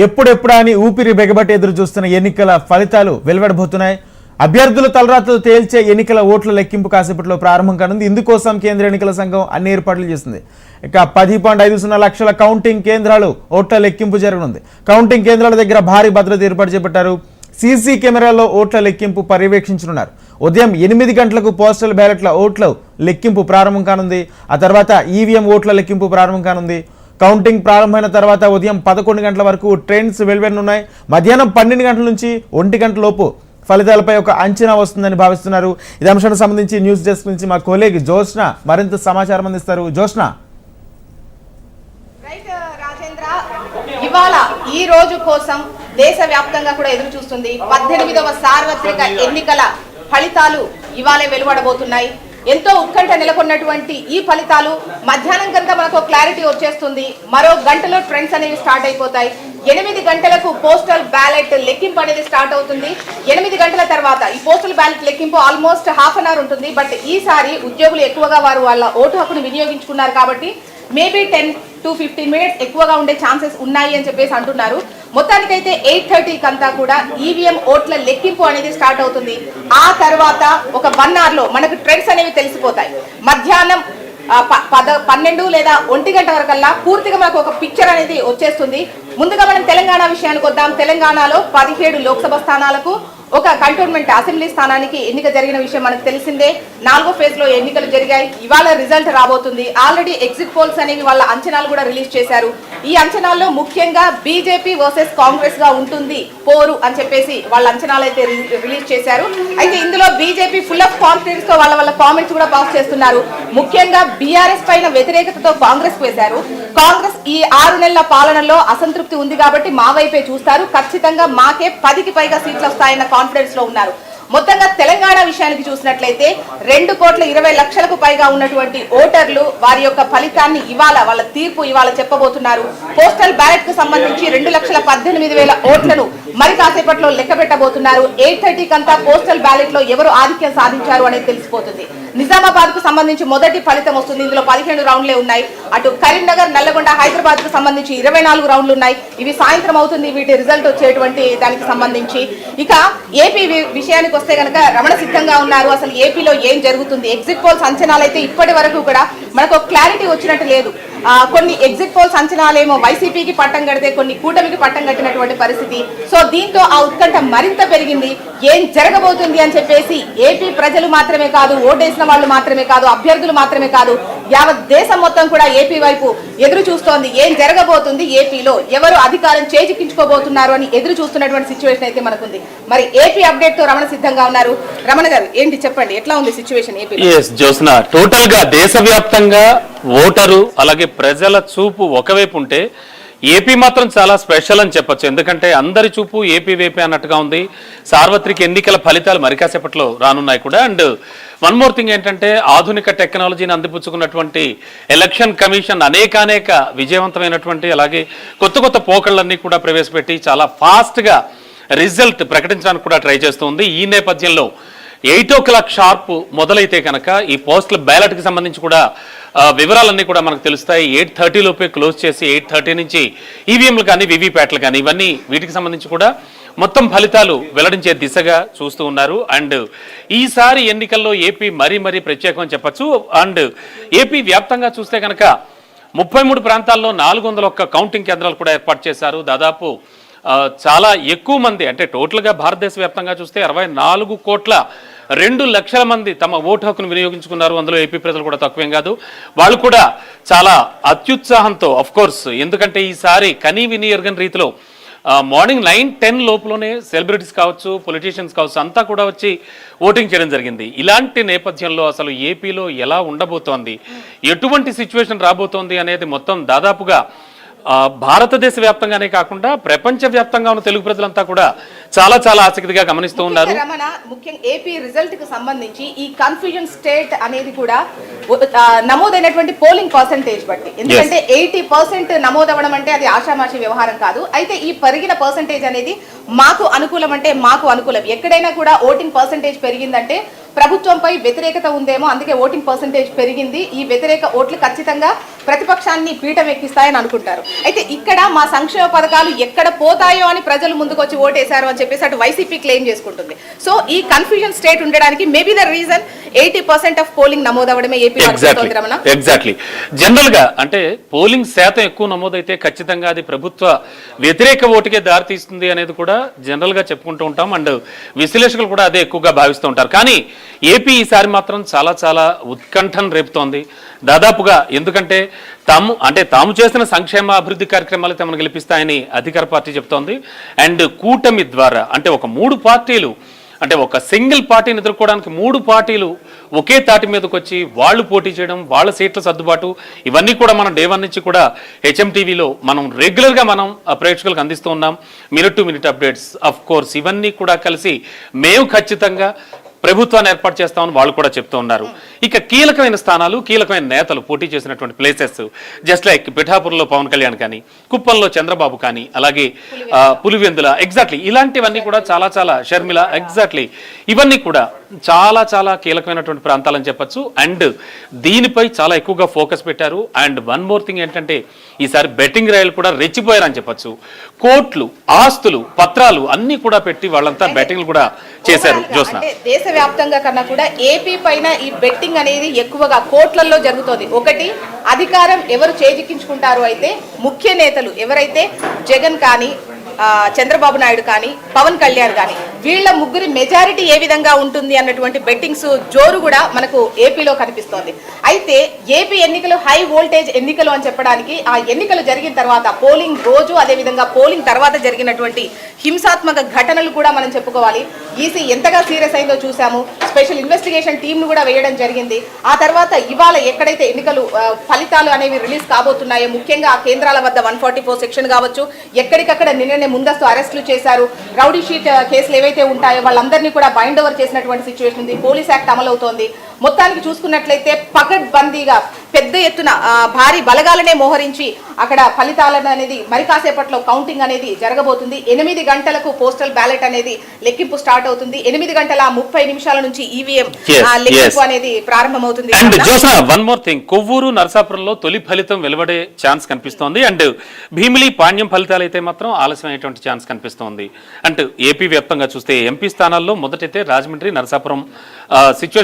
ఎప్పుడెప్పుడా అని ఊపిరి బెగబట్టి ఎదురు చూస్తున్న ఎన్నికల ఫలితాలు వెలువడబోతున్నాయి. అభ్యర్థుల తలరాతలు తేల్చే ఎన్నికల ఓట్ల లెక్కింపు కాసేపట్లో ప్రారంభం కానుంది. ఇందుకోసం కేంద్ర ఎన్నికల సంఘం అన్ని ఏర్పాట్లు చేసింది. ఇక 10.50 లక్షల కౌంటింగ్ కేంద్రాలు ఓట్ల లెక్కింపు జరగనుంది. కౌంటింగ్ కేంద్రాల దగ్గర భారీ భద్రత ఏర్పాటు చేపట్టారు. సీసీ కెమెరాల్లో ఓట్ల లెక్కింపు పర్యవేక్షించనున్నారు. ఉదయం 8 గంటలకు పోస్టల్ బ్యాలెట్ల ఓట్ల లెక్కింపు ప్రారంభం కానుంది. ఆ తర్వాత ఈవీఎం ఓట్ల లెక్కింపు ప్రారంభం కానుంది. కౌంటింగ్ ప్రారంభమైన తర్వాత ఉదయం 11 గంటల వరకు ట్రైన్స్ వెలువెనున్నాయి. మధ్యాహ్నం 12 గంటల నుంచి 1 గంట లోపు ఫలితాలపై ఒక అంచనా వస్తుందని భావిస్తున్నారు. ఇది అంశానికి సంబంధించి న్యూస్ డెస్క్ నుంచి మా కొలీగ్ జోష్న మరింత సమాచారం అందిస్తారు. జోష్న, ఇవాళ ఈ రోజు కోసం దేశవ్యాప్తంగా కూడా ఎదురు చూస్తుంది 18వ సార్వత్రిక ఎన్నికల ఫలితాలు ఇవాళే వెలువడబోతున్నాయి. ఎంతో ఉత్కంఠ నెలకొన్నటువంటి ఈ ఫలితాలు మధ్యాహ్నం కనుక మనకు క్లారిటీ వచ్చేస్తుంది. మరో గంటలో ట్రెండ్స్ అనేవి స్టార్ట్ అయిపోతాయి. 8 గంటలకు పోస్టల్ బ్యాలెట్ లెక్కింపు అనేది స్టార్ట్ అవుతుంది. 8 గంటల తర్వాత ఈ పోస్టల్ బ్యాలెట్ లెక్కింపు ఆల్మోస్ట్ ½ అన్ అవర్ ఉంటుంది. బట్ ఈసారి ఉద్యోగులు ఎక్కువగా వాళ్ళ ఓటు హక్కును వినియోగించుకున్నారు కాబట్టి మేబీ 10 to 15 మినిట్స్ ఎక్కువగా ఉండే ఛాన్సెస్ ఉన్నాయి అని చెప్పేసి అంటున్నారు. మొత్తానికైతే 8:30 కంతా కూడా ఈవీఎం ఓట్ల లెక్కింపు అనేది స్టార్ట్ అవుతుంది. ఆ తర్వాత ఒక 1 అవర్ లో మనకు ట్రెండ్స్ అనేవి తెలిసిపోతాయి. మధ్యాహ్నం 12 లేదా 1 గంట వరకల్లా పూర్తిగా మనకు ఒక పిక్చర్ అనేది వచ్చేస్తుంది. ముందుగా మనం తెలంగాణ విషయానికి వద్దాం. తెలంగాణలో 17 లోక్సభ స్థానాలకు ఒక కంటోన్మెంట్ అసెంబ్లీ స్థానానికి ఎన్నిక జరిగిన విషయం మనకు తెలిసిందే. 4వ ఫేజ్ లో ఎన్నికలు జరిగాయి. ఇవాళ రిజల్ట్ రాబోతుంది. ఆల్రెడీ ఎగ్జిట్ పోల్స్ అనేవి వాళ్ళ అంచనాలు కూడా రిలీజ్ చేశారు. ఈ అంచనాల్లో ముఖ్యంగా బీజేపీ వర్సెస్ కాంగ్రెస్ గా ఉంటుంది పోరు అని చెప్పేసి వాళ్ళ అంచనాలు అయితే రిలీజ్ చేశారు. అయితే ఇందులో బీజేపీ ఫుల్ ఆఫ్ కాన్ఫిడెన్స్ తో వాళ్ళ కామెంట్స్ కూడా పాస్ చేస్తున్నారు. ముఖ్యంగా బీఆర్ఎస్ పైన వ్యతిరేకతతో కాంగ్రెస్ వేశారు. కాంగ్రెస్ ఈ 6 నెలల పాలనలో అసంతృప్తి ఉంది కాబట్టి మా వైపే చూస్తారు, ఖచ్చితంగా మాకే 10కి పైగా సీట్లు వస్తాయన్న కాన్ఫిడెన్స్ లో ఉన్నారు. మొత్తంగా తెలంగాణ విషయానికి చూసినట్లయితే 2,20,00,000కు పైగా ఉన్నటువంటి ఓటర్లు వారి యొక్క ఫలితాన్ని ఇవాళ వాళ్ళ తీర్పు ఇవాళ చెప్పబోతున్నారు. పోస్టల్ బ్యాలెట్ కు సంబంధించి 2,18,000 ఓట్లను మరి కాసేపట్లో లెక్క పెట్టబోతున్నారు. 8:30 కంతా పోస్టల్ బ్యాలెట్ లో ఎవరు ఆధిక్యం సాధించారు అనేది తెలిసిపోతుంది. నిజామాబాద్ కు సంబంధించి మొదటి ఫలితం వస్తుంది. ఇందులో 17 రౌండ్లే ఉన్నాయి. అటు కరీంనగర్, నల్లగొండ, హైదరాబాద్ కు సంబంధించి 24 రౌండ్లు ఉన్నాయి. ఇవి సాయంత్రం అవుతుంది వీటి రిజల్ట్ వచ్చేటువంటి దానికి సంబంధించి. ఇక ఏపీ విషయానికి వస్తే కనుక రమణ సిద్ధంగా ఉన్నారు. అసలు ఏపీలో ఏం జరుగుతుంది, ఎగ్జిట్ పోల్స్ అంచనాలు అయితే ఇప్పటి వరకు కూడా మనకు క్లారిటీ వచ్చినట్టు లేదు. కొన్ని ఎగ్జిట్ పోల్స్ అంచనాలేమో వైసీపీకి పట్టం కడితే కొన్ని కూటమికి పట్టం కట్టినటువంటి పరిస్థితి. సో దీంతో ఆ ఉత్కంఠ మరింత పెరిగింది. ఏం జరగబోతుంది అని చెప్పేసి ఏపీ ప్రజలు మాత్రమే కాదు, ఓటేసిన వాళ్ళు మాత్రమే కాదు, అభ్యర్థులు మాత్రమే కాదు, యావత్ దేశం మొత్తం కూడా ఏపీ వైపు ఎదురు చూస్తోంది. ఏం జరగబోతుంది, ఏపీలో ఎవరు అధికారం చేజిక్కించుకోబోతున్నారు అని ఎదురు చూస్తున్నటువంటి సిచ్యువేషన్ అయితే మనకుంది. మరి ఏపీ అప్డేట్ తో రమణ సిద్ధంగా ఉన్నారు. రమణ గారు ఏంటి చెప్పండి, ఎట్లా ఉంది సిచ్యువేషన్ ఏపీ? జోస్నా, టోటల్ గా దేశవ్యాప్తంగా ఓటరు అలాగే ప్రజల చూపు ఒకవైపు ఉంటే ఏపీ మాత్రం చాలా స్పెషల్ అని చెప్పొచ్చు. ఎందుకంటే అందరి చూపు ఏపీ వైపే అన్నట్టుగా ఉంది. సార్వత్రిక ఎన్నికల ఫలితాలు మరికాసేపట్లో రానున్నాయి కూడా. అండ్ వన్ మోర్ థింగ్ ఏంటంటే ఆధునిక టెక్నాలజీని అందిపుచ్చుకున్నటువంటి ఎలక్షన్ కమిషన్ అనేక విజయవంతమైనటువంటి అలాగే కొత్త పోకళ్ళన్నీ కూడా ప్రవేశపెట్టి చాలా ఫాస్ట్గా రిజల్ట్ ప్రకటించడానికి కూడా ట్రై చేస్తుంది. ఈ నేపథ్యంలో 8:00 షార్ప్ మొదలైతే కనుక ఈ పోస్టల్ బ్యాలెట్కి సంబంధించి కూడా వివరాలన్నీ కూడా మనకు తెలుస్తాయి. 8:30 లోపే క్లోజ్ చేసి 8:30 నుంచి ఈవీఎంలు కానీ వివిప్యాట్లు కానీ ఇవన్నీ వీటికి సంబంధించి కూడా మొత్తం ఫలితాలు వెల్లడించే దిశగా చూస్తూ ఉన్నారు. అండ్ ఈసారి ఎన్నికల్లో ఏపీ మరీ ప్రత్యేకం అని చెప్పచ్చు. అండ్ ఏపీ వ్యాప్తంగా చూస్తే కనుక 33 ప్రాంతాల్లో 401 కౌంటింగ్ కేంద్రాలు కూడా ఏర్పాటు చేశారు. దాదాపు చాలా ఎక్కువ మంది, అంటే టోటల్గా భారతదేశ వ్యాప్తంగా చూస్తే 64,02,00,000 మంది తమ ఓటు హక్కును వినియోగించుకున్నారు. అందులో ఏపీ ప్రజలు కూడా తక్కువేం కాదు. వాళ్ళు కూడా చాలా అత్యుత్సాహంతో, అఫ్ కోర్స్ ఎందుకంటే ఈసారి కనీ విని ఎరగని రీతిలో మార్నింగ్ 9-10 లోపులోనే సెలబ్రిటీస్ కావచ్చు, పొలిటీషియన్స్ కావచ్చు అంతా కూడా వచ్చి ఓటింగ్ చేయడం జరిగింది. ఇలాంటి నేపథ్యంలో అసలు ఏపీలో ఎలా ఉండబోతోంది, ఎటువంటి సిచ్యువేషన్ రాబోతోంది అనేది మొత్తం దాదాపుగా భారతదేశ వ్యాప్తంగానే కాకుండా ప్రపంచ వ్యాప్తంగా ఉన్న తెలుగు ప్రజలంతా కూడా చాలా ఆసక్తిగా గమనిస్తూ ఉన్నారు. ముఖ్యంగా ఏపీ రిజల్ట్ కు సంబంధించి ఈ కన్ఫ్యూజన్ స్టేట్ అనేది కూడా నమోదైనటువంటి పోలింగ్ పర్సెంటేజ్ బట్టి, ఎందుకంటే 80% నమోదవడం అంటే అది ఆషామాషి వ్యవహారం కాదు. అయితే ఈ పెరిగిన పర్సెంటేజ్ అనేది మాకు అనుకూలం అంటే మాకు అనుకూలం. ఎక్కడైనా కూడా ఓటింగ్ పర్సెంటేజ్ పెరిగిందంటే ప్రభుత్వంపై వ్యతిరేకత ఉందేమో, అందుకే ఓటింగ్ పర్సంటేజ్ పెరిగింది, ఈ వ్యతిరేక ఓట్లు ఖచ్చితంగా ప్రతిపక్షాన్ని పీఠం ఎక్కిస్తాయని అనుకుంటారు. అయితే ఇక్కడ మా సంక్షేమ పథకాలు ఎక్కడ పోతాయో అని ప్రజలు ముందుకొచ్చి ఓటేశారు అని చెప్పేసి అటు వైసీపీ క్లెయిమ్ చేసుకుంటుంది. సో ఈ కన్ఫ్యూజన్ స్టేట్ ఉండడానికి maybe the reason 80% of polling నమోదవడమే ఏపీ. ఎగ్జాక్ట్లీ. జనరల్ గా అంటే పోలింగ్ శాతం ఎక్కువ నమోదైతే ఖచ్చితంగా అది ప్రభుత్వ వ్యతిరేక ఓటుకే దారితీస్తుంది అనేది కూడా జనరల్ గా చెప్పుకుంటూ ఉంటాం. అండ్ విశ్లేషకులు కూడా అదే ఎక్కువగా భావిస్తూ ఉంటారు. కానీ ఏపీ ఈసారి మాత్రం చాలా చాలా ఉత్కంఠను రేపుతోంది దాదాపుగా. ఎందుకంటే తాము చేసిన సంక్షేమ అభివృద్ధి కార్యక్రమాలు తమను గెలిపిస్తాయని అధికార పార్టీ చెప్తోంది. అండ్ కూటమి ద్వారా అంటే ఒక 3 పార్టీలు అంటే ఒక సింగిల్ పార్టీని ఎదుర్కోవడానికి 3 పార్టీలు ఒకే తాటి మీదకి వచ్చి వాళ్ళు పోటీ చేయడం, వాళ్ళ సీట్ల సర్దుబాటు, ఇవన్నీ కూడా మనం డే 1 నుంచి కూడా HMTVలో మనం రెగ్యులర్గా మనం ప్రేక్షకులకు అందిస్తూ ఉన్నాం. Minute to minute updates. Of course ఇవన్నీ కూడా కలిసి మేము ఖచ్చితంగా ప్రభుత్వాన్ని ఏర్పాటు చేస్తామని వాళ్ళు కూడా చెప్తూ ఉన్నారు. ఇక కీలకమైన స్థానాలు, కీలకమైన నేతలు పోటీ చేసినటువంటి ప్లేసెస్ జస్ట్ లైక్ పిఠాపురంలో పవన్ కళ్యాణ్ కానీ, కుప్పంలో చంద్రబాబు కానీ, అలాగే పులివెందుల ఎగ్జాక్ట్లీ ఇలాంటివన్నీ కూడా చాలా చాలా షర్మిల ఎగ్జాక్ట్లీ ఇవన్నీ కూడా చాలా చాలా కీలకమైనటువంటి ప్రాంతాలని చెప్పొచ్చు. అండ్ దీనిపై చాలా ఎక్కువగా ఫోకస్ పెట్టారు. అండ్ వన్ మోర్ థింగ్ ఏంటంటే ఈసారి బెట్టింగ్ రైలు కూడా రెచ్చిపోయారని చెప్పొచ్చు. కోట్లు, ఆస్తులు, పత్రాలు అన్ని కూడా పెట్టి వాళ్ళంతా బెట్టింగ్లు కూడా చేశారు. జోస్నా, దేశవ్యాప్తంగా కన్నా కూడా ఏపీ పైన ఈ బెట్టింగ్ అనేది ఎక్కువగా కోట్లలో జరుగుతోంది. ఒకటి, అధికారం ఎవరు చేజిక్కించుకుంటారు అయితే ముఖ్య నేతలు ఎవరైతే జగన్ కానీ, చంద్రబాబు నాయుడు కానీ, పవన్ కళ్యాణ్ కానీ, వీళ్ళ ముగ్గురి మెజారిటీ ఏ విధంగా ఉంటుంది అన్నటువంటి బెట్టింగ్స్ జోరు కూడా మనకు ఏపీలో కనిపిస్తోంది. అయితే ఏపీ ఎన్నికలు హై వోల్టేజ్ ఎన్నికలు అని చెప్పడానికి ఆ ఎన్నికలు జరిగిన తర్వాత పోలింగ్ రోజు, అదేవిధంగా పోలింగ్ తర్వాత జరిగినటువంటి హింసాత్మక ఘటనలు కూడా మనం చెప్పుకోవాలి. ఈసీ ఎంతగా సీరియస్ అయిందో చూసాము. స్పెషల్ ఇన్వెస్టిగేషన్ టీంను కూడా వేయడం జరిగింది. ఆ తర్వాత ఇవాళ ఎక్కడైతే ఎన్నికలు ఫలితాలు అనేవి రిలీజ్ కాబోతున్నాయో, ముఖ్యంగా ఆ కేంద్రాల వద్ద 144 సెక్షన్ కావచ్చు, ఎక్కడికక్కడ నిన్ననే ముందస్తు అరెస్టులు చేశారు. రౌడీ షీట్ కేసులు ఏవైతే ఉంటాయో వాళ్ళందరినీ కూడా బైండ్ ఓవర్ చేసినటువంటి సిచ్యువేషన్ ఉంది. పోలీస్ యాక్ట్ అమలవుతోంది. మొత్తానికి చూసుకున్నట్లయితే పకడ్బందీగా పెద్ద ఎత్తున భారీ బలగాలనే మోహరించి అక్కడ ఫలితాలను అనేది మరి కాసేపట్లో కౌంటింగ్ అనేది జరగబోతుంది. 8 గంటలకు పోస్టల్ బ్యాలెట్ అనేది లెక్కింపు స్టార్ట్ అవుతుంది. 8 గంటల 30 నిమిషాల నుంచి ఈవీఎం లెక్కింపు అనేది ప్రారంభమవుతుంది. And Jyotsna, one more thing, Kovvur నరసాపురంలో తొలి ఫలితం వెలువడే ఛాన్స్ కనిపిస్తోంది. అండ్ భీమిలి పాణ్యం ఫలితాలు అయితే మాత్రం ఆలస్యమైనటువంటి ఛాన్స్ కనిపిస్తోంది. అంటే ఏపీ వ్యాప్తంగా చూస్తే ఎంపీ స్థానాల్లో మొదటైతే రాజమండ్రి, నరసాపురం సిచ్యువేషన్